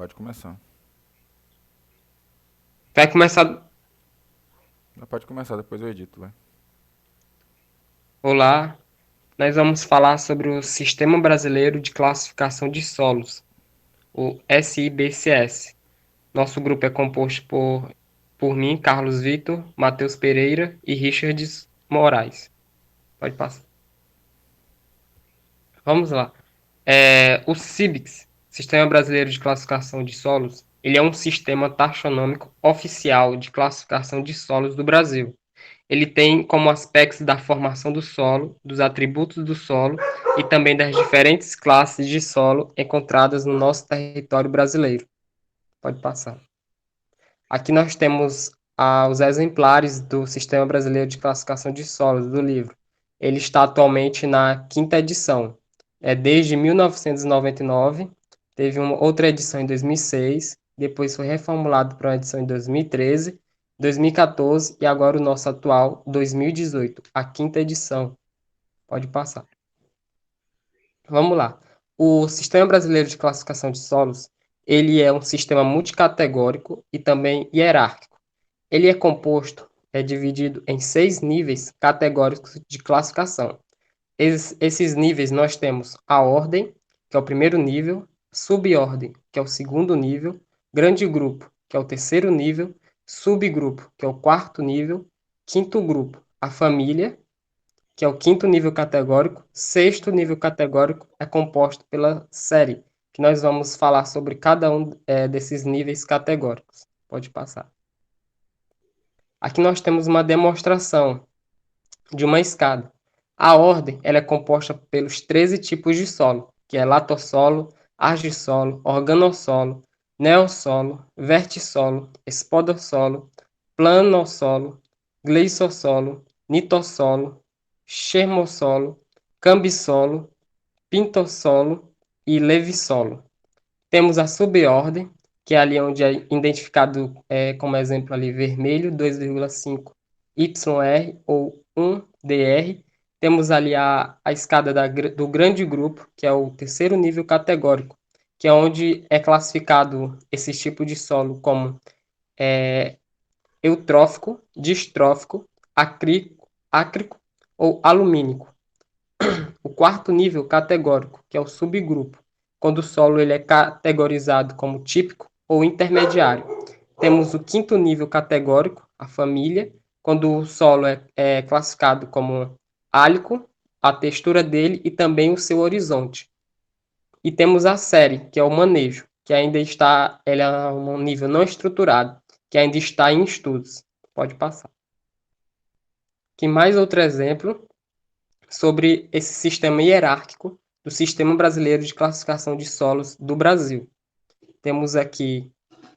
Pode começar. Vai começar. Pode começar, depois eu edito, vai. Olá, nós vamos falar sobre o Sistema Brasileiro de Classificação de Solos, o SIBCS. Nosso grupo é composto por mim, Carlos Vitor, Matheus Pereira e Richard Moraes. Pode passar. Vamos lá. O SIBCS, Sistema Brasileiro de Classificação de Solos, ele é um sistema taxonômico oficial de classificação de solos do Brasil. Ele tem como aspectos da formação do solo, dos atributos do solo e também das diferentes classes de solo encontradas no nosso território brasileiro. Pode passar. Aqui nós temos os exemplares do Sistema Brasileiro de Classificação de Solos, do livro. Ele está atualmente na quinta edição. É desde 1999, teve uma outra edição em 2006, depois foi reformulado para uma edição em 2013, 2014 e agora o nosso atual, 2018, a quinta edição. Pode passar. Vamos lá. O Sistema Brasileiro de Classificação de Solos, ele é um sistema multicategórico e também hierárquico. Ele é dividido em 6 níveis categóricos de classificação. Esses níveis nós temos a ordem, que é o primeiro nível, subordem, que é o segundo nível, grande grupo, que é o terceiro nível, subgrupo, que é o quarto nível, quinto grupo, a família, que é o quinto nível categórico, sexto nível categórico é composto pela série, que nós vamos falar sobre cada um desses níveis categóricos. Pode passar. Aqui nós temos uma demonstração de uma escada. A ordem ela é composta pelos 13 tipos de solo, que é latossolo, argissolo, organossolo, neossolo, vertissolo, espodossolo, planossolo, gleissossolo, nitossolo, xermossolo, cambissolo, pintossolo e levissolo. Temos a subordem, que é ali onde é identificado como exemplo ali vermelho, 2,5 YR ou 1 DR. Temos ali a escada do grande grupo, que é o terceiro nível categórico, que é onde é classificado esse tipo de solo como eutrófico, distrófico, ácrico ou alumínico. O quarto nível categórico, que é o subgrupo, quando o solo ele é categorizado como típico ou intermediário. Temos o quinto nível categórico, a família, quando o solo é classificado como álico, a textura dele e também o seu horizonte. E temos a série, que é o manejo, que ainda está, ele é um nível não estruturado, que ainda está em estudos. Pode passar. Aqui mais outro exemplo sobre esse sistema hierárquico do Sistema Brasileiro de Classificação de Solos do Brasil. Temos aqui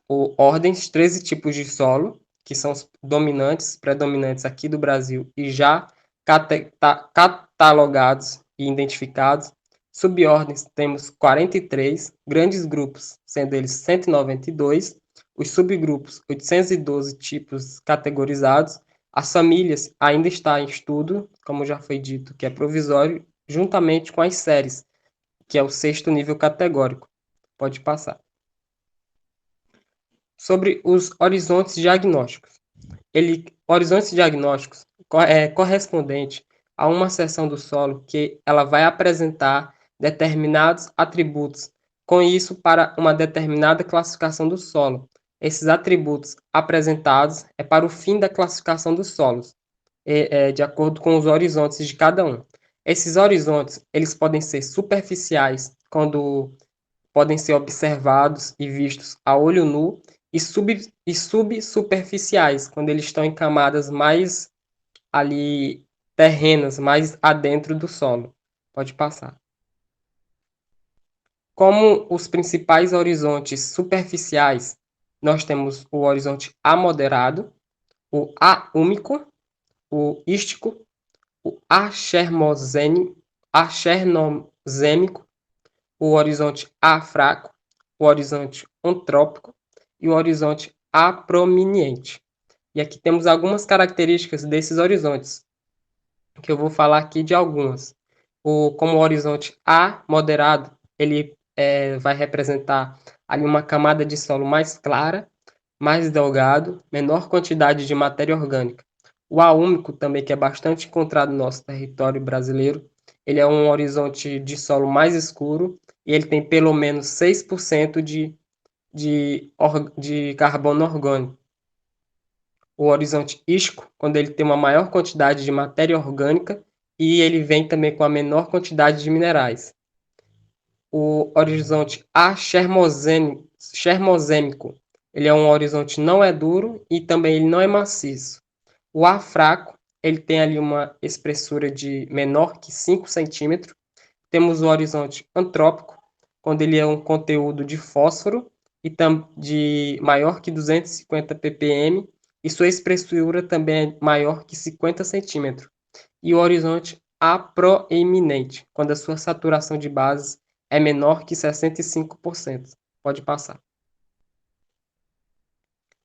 ordens, 13 tipos de solo, que são os dominantes, predominantes aqui do Brasil e já catalogados e identificados. Subordens temos 43, grandes grupos, sendo eles 192, os subgrupos 812 tipos categorizados, as famílias ainda está em estudo, como já foi dito, que é provisório, juntamente com as séries, que é o sexto nível categórico. Pode passar. Sobre os horizontes diagnósticos. Horizontes diagnósticos é correspondente a uma seção do solo que ela vai apresentar determinados atributos, com isso para uma determinada classificação do solo. Esses atributos apresentados é para o fim da classificação dos solos, de acordo com os horizontes de cada um. Esses horizontes, eles podem ser superficiais, quando podem ser observados e vistos a olho nu, e subsuperficiais, quando eles estão em camadas mais ali terrenas, mais adentro do solo. Pode passar. Como os principais horizontes superficiais, nós temos o horizonte amoderado, o aúmico, o ístico, o achernosêmico, o horizonte afraco, o horizonte ontrópico e o horizonte aprominiente. E aqui temos algumas características desses horizontes, que eu vou falar aqui de algumas. Como o horizonte A moderado, ele vai representar ali uma camada de solo mais clara, mais delgado, menor quantidade de matéria orgânica. O A úmico também, que é bastante encontrado no nosso território brasileiro, ele é um horizonte de solo mais escuro e ele tem pelo menos 6% de carbono orgânico. O horizonte ístico, quando ele tem uma maior quantidade de matéria orgânica e ele vem também com a menor quantidade de minerais. O horizonte achermozêmico, ele é um horizonte não é duro e também ele não é maciço. O A fraco, ele tem ali uma espessura de menor que 5 centímetros. Temos o horizonte antrópico, quando ele é um conteúdo de fósforo e de maior que 250 ppm e sua espessura também é maior que 50 centímetros. E o horizonte aproeminente, quando a sua saturação de bases é menor que 65%. Pode passar.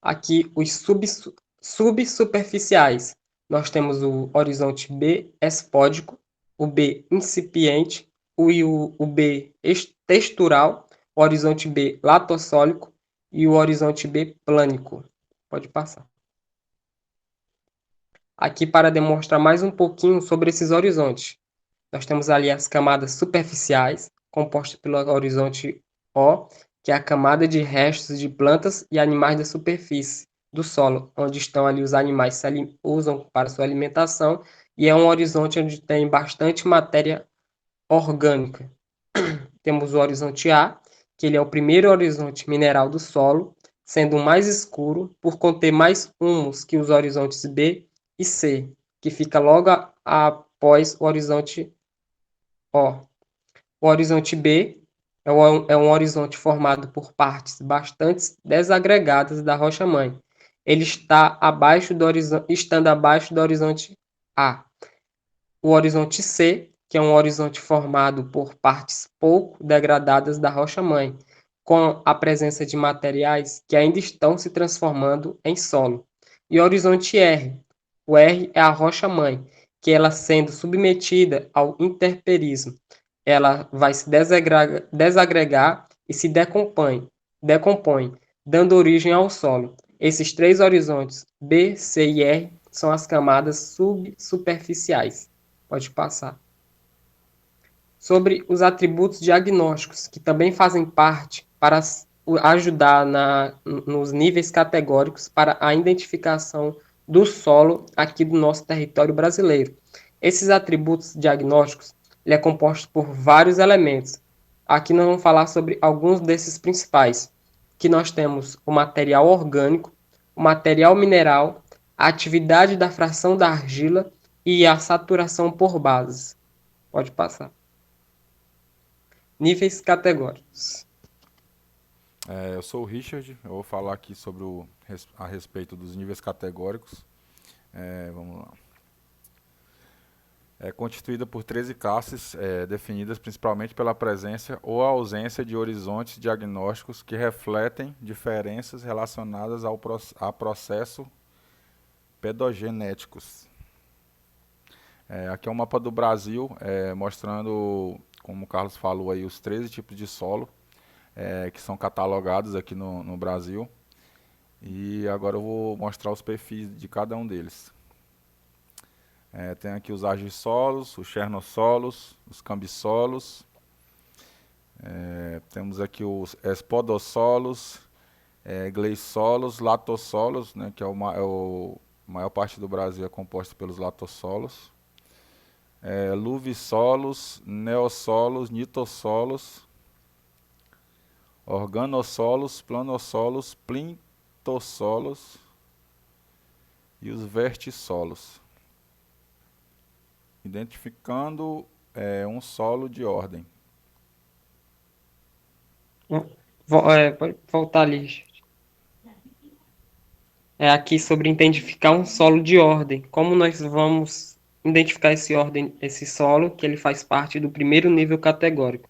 Aqui, os subsuperficiais. Nós temos o horizonte B espódico, o B incipiente, o B textural, o horizonte B latossólico e o horizonte B plânico. Pode passar. Aqui, para demonstrar mais um pouquinho sobre esses horizontes. Nós temos ali as camadas superficiais, compostas pelo horizonte O, que é a camada de restos de plantas e animais da superfície do solo, onde estão ali os animais que usam para sua alimentação, e é um horizonte onde tem bastante matéria orgânica. Temos o horizonte A, que ele é o primeiro horizonte mineral do solo, sendo o mais escuro por conter mais humus que os horizontes B e C, que fica logo após o horizonte O. O horizonte B é um horizonte formado por partes bastante desagregadas da rocha-mãe. Ele está abaixo do estando abaixo do horizonte A. O horizonte C, que é um horizonte formado por partes pouco degradadas da rocha-mãe, com a presença de materiais que ainda estão se transformando em solo. E o horizonte R. O R é a rocha-mãe, que ela sendo submetida ao interperismo, ela vai se desagregar e se decompõe, dando origem ao solo. Esses três horizontes, B, C e R, são as camadas subsuperficiais. Pode passar. Sobre os atributos diagnósticos, que também fazem parte para ajudar nos níveis categóricos para a identificação do solo aqui do nosso território brasileiro. Esses atributos diagnósticos ele é composto por vários elementos. Aqui nós vamos falar sobre alguns desses principais, que nós temos o material orgânico, o material mineral, a atividade da fração da argila e a saturação por bases. Pode passar. Níveis categóricos. Eu sou o Richard, eu vou falar aqui sobre a respeito dos níveis categóricos. Vamos lá. É constituída por 13 classes, definidas principalmente pela presença ou ausência de horizontes diagnósticos que refletem diferenças relacionadas a processos pedogenéticos. Aqui é um mapa do Brasil, mostrando, como o Carlos falou aí, os 13 tipos de solo que são catalogados aqui no Brasil. E agora eu vou mostrar os perfis de cada um deles. Tem aqui os argissolos, os chernossolos, os cambissolos. Temos aqui os espodossolos, gleissolos, latossolos, né, que maior parte do Brasil é composta pelos latossolos. Luvissolos, neossolos, nitossolos, organossolos, planossolos, plintossolos e os vertissolos, identificando um solo de ordem. Pode voltar ali. É aqui sobre identificar um solo de ordem. Como nós vamos identificar esse solo, que ele faz parte do primeiro nível categórico.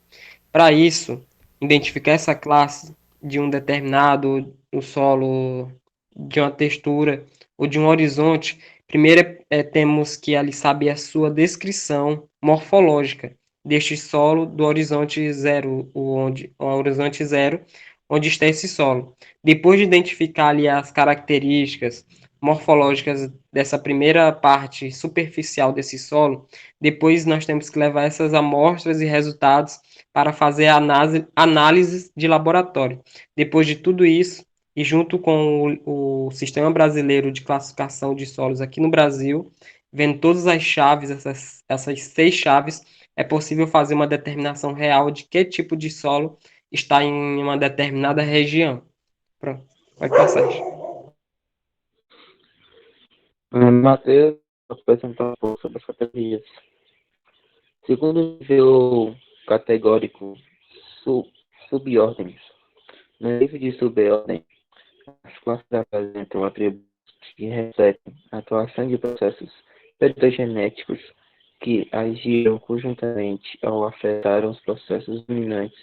Para isso, identificar essa classe de um determinado o solo, de uma textura ou de um horizonte, primeiro temos que ali saber a sua descrição morfológica deste solo do horizonte zero, o horizonte zero, onde está esse solo. Depois de identificar ali as características morfológicas dessa primeira parte superficial desse solo, depois nós temos que levar essas amostras e resultados para fazer a análise de laboratório. Depois de tudo isso, e junto com o Sistema Brasileiro de Classificação de Solos aqui no Brasil, vendo todas as chaves, essas 6 chaves, é possível fazer uma determinação real de que tipo de solo está em uma determinada região. Pronto, pode passar. Matheus, vou apresentar um pouco sobre as categorias. Segundo o nível categórico, sub, subordens. No nível de subordem, as classes apresentam atributos que refletem a atuação de processos patogenéticos que agiram conjuntamente ao afetar os processos dominantes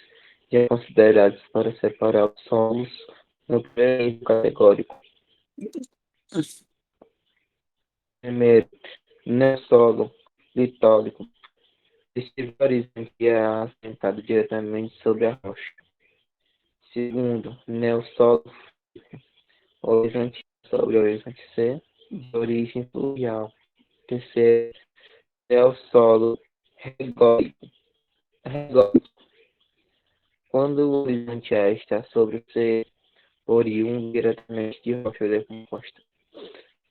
já considerados para separar os solos no primeiro nível categórico. Primeiro, neossolo litólico. Este horizonte é assentado diretamente sobre a rocha. Segundo, neossolo horizonte sobre o horizonte C, de origem fluvial. Terceiro, neossolo rególico. Quando o horizonte A está sobre o C, oriundo diretamente de rocha decomposta.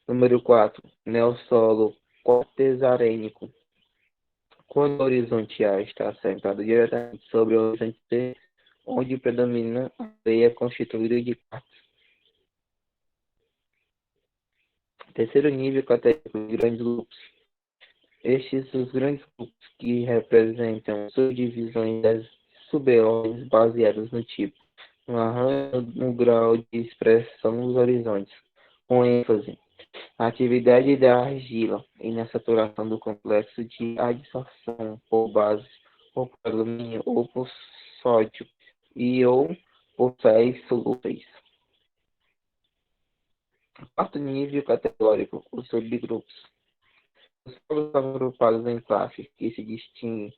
Número 4, neossolo quartesarênico. Quando o horizonte A está assentado diretamente sobre o horizonte C, onde predomina a areia constituída de quartzo. Terceiro nível categórico, grandes grupos. Estes são os grandes grupos que representam subdivisões das subordens baseadas no tipo, no arranjo, no grau de expressão dos horizontes, com ênfase na atividade da argila e na saturação do complexo de adsorção por base, ou por alumínio, ou por sódio, e ou por sais solúveis. Quarto nível categórico, os subgrupos. Os solos são agrupados em classes que se distinguem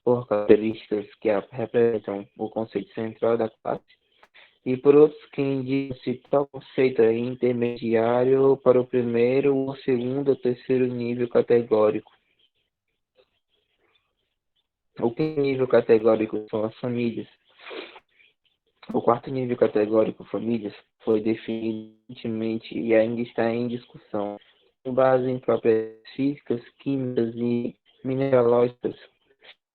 por características que representam o conceito central da classe e por outros que indicam se tal conceito é intermediário para o primeiro, ou segundo ou terceiro nível categórico. O quinto nível categórico são as famílias. O quarto nível categórico, famílias, foi definido recentemente e ainda está em discussão, com base em próprias físicas, químicas e mineralógicas,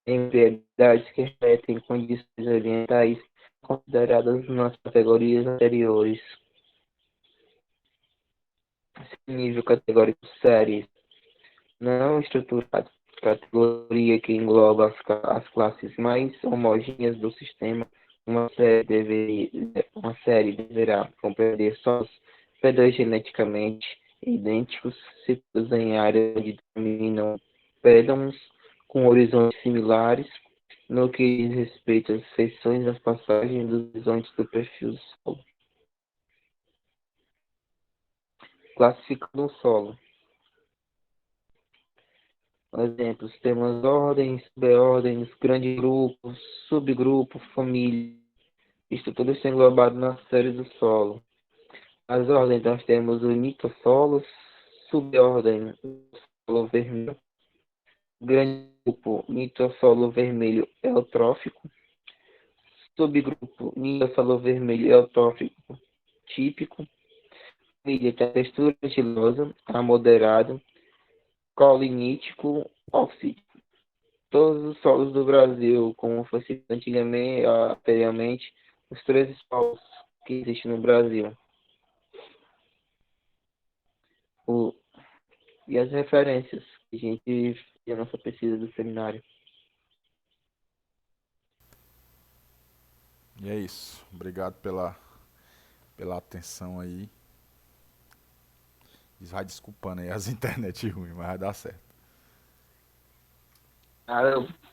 em propriedades que refletem condições ambientais consideradas nas categorias anteriores. Nível categórico séries não estruturado, categoria que engloba as classes mais homogêneas do sistema. Uma série deverá compreender só os pedogeneticamente idênticos ciclos em áreas onde dominam pédons com horizontes similares no que diz respeito às seções das passagens dos horizontes do perfil do solo. Classificando o solo. Exemplos, temos ordens, subordens, grandes grupos, subgrupos, família. Isso tudo está englobado na série do solo. As ordens, nós temos o mitosolo, subordem, solo vermelho, grande grupo, mitosolo vermelho eutrófico, subgrupo, mitosolo vermelho eutrófico típico, família que a textura estilosa, a moderado, colinítico, oxídeo. Todos os solos do Brasil, como foi citado anteriormente, os 13 solos que existem no Brasil. E as referências que a gente fez na nossa pesquisa do seminário. E é isso. Obrigado pela atenção aí. Vai desculpando aí as internet ruins, mas vai dar certo. Ah,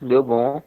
deu bom.